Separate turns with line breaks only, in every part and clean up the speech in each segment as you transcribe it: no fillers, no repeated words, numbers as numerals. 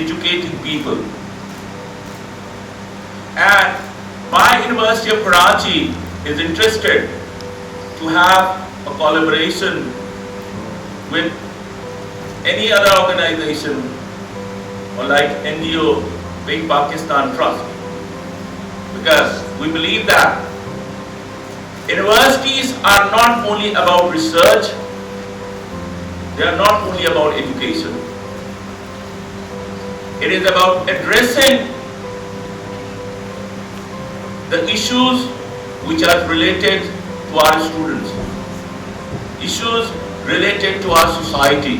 educating people. And my University of Karachi is interested to have a collaboration with any other organization or like NGO, Big Pakistan Trust, because we believe that universities are not only about research, they are not only about education. It is about addressing the issues which are related to our students, issues related to our society,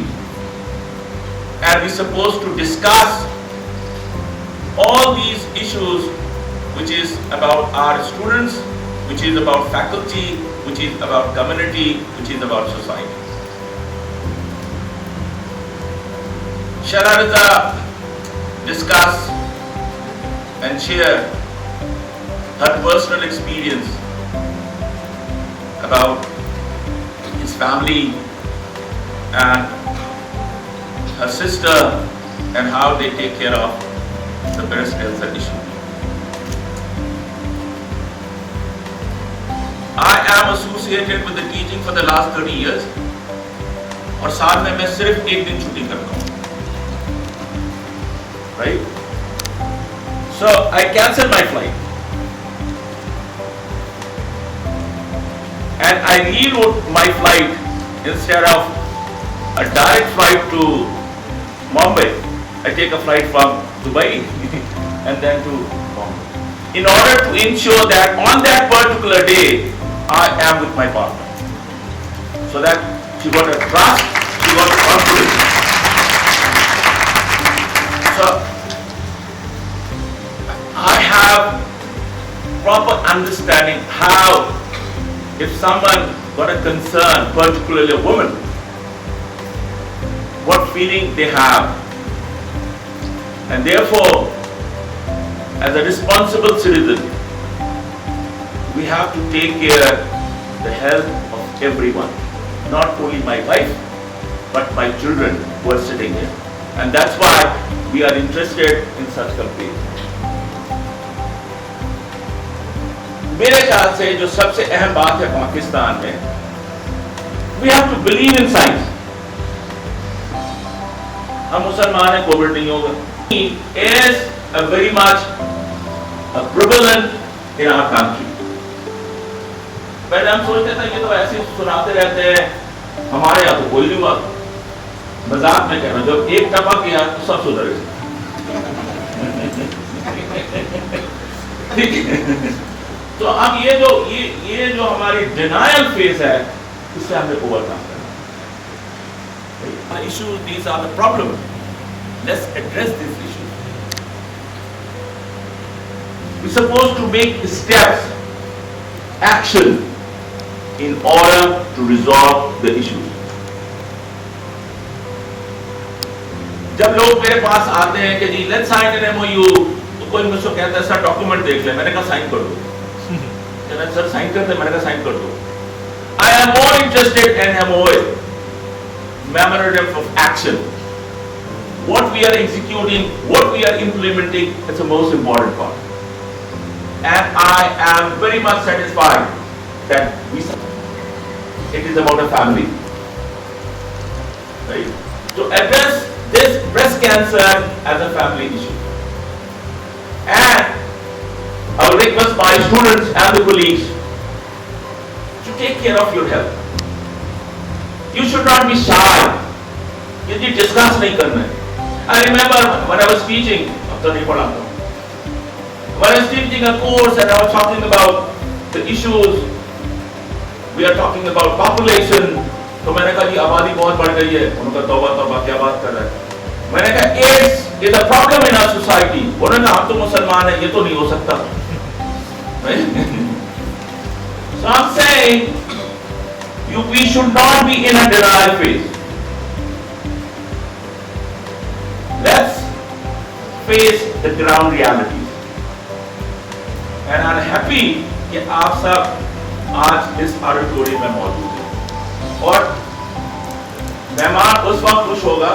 and we're supposed to discuss all these issues which is about our students, which is about faculty, which is about community, which is about society. Shararza discuss and share her personal experience about his family and her sister and how they take care of the breast cancer issue. I am associated with the teaching for the last 30 years और साल में मैं सिर्फ एक दिन छुट्टी करता हूँ, right? So I cancelled my flight and I reroute my flight. Instead of a direct flight to Mumbai, I take a flight from Dubai and then to Mumbai, in order to ensure that on that particular day I am with my partner, so that she got a trust, she got confidence. So I have proper understanding how, if someone got a concern, particularly a woman, what feeling they have. And therefore, as a responsible citizen, we have to take care of the health of everyone, not only my wife, but my children who are sitting here. And that's why we are interested in such campaign. मेरे ख्याल से जो सबसे अहम बात है पाकिस्तान में, we have to believe in science. हम मुसलमान हैं, कोविड नहीं होगा. Is a very much a prevalent in our country. पहले हम सोचते थे ये तो ऐसे सुनाते रहते हैं, हमारे यहाँ तो कोई नहीं हुआ. मजाक में कहना, जब एक टपक गया तो सब सुधर गए. ठीक है. तो अब ये जो हमारी डिनायल फेज है, इससे हमें ओवरकम करना है. Issues, these are the problem. Let's address these issues. We're supposed to make steps, action, in order to resolve the issues. जब लोग मेरे पास आते हैं कि जी let's sign an MOU, तो कोई मुझसे कहता है सर डॉक्यूमेंट देख ले. मैंने कहा साइन कर दो. सर साइन करते, मैंने कहा साइन कर दो. I am more interested in MOA, memorandum of action. What we are executing, what we are implementing, is the most important part. And I am very much satisfied that it is about a family. Right? To address this breast cancer as a family issue. And I will request my students and the colleagues to take care of your health. You should not be shy. You need to discuss नहीं करना है. I remember when I was teaching, when I was teaching a course and I was talking about the issues, we are talking about population. तो मैंने कहा जी आबादी बहुत बढ़ गई है. उन्होंने कहा तौबा तौबा क्या बात कर रहा है. मैंने कहा AIDS is a problem in our society. उन्होंने कहा हम तो मुसलमान हैं, ये तो नहीं हो सकता. So I'm saying we should not be in a denial phase. Let's face the ground realities. And I'm happy कि आप सब आज इस ऑडिटोरियम में मौजूद हैं. और मेहमान उस वक्त खुश होगा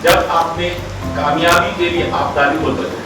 जब आपने कामयाबी के लिए आप ताली बोल सकते हैं।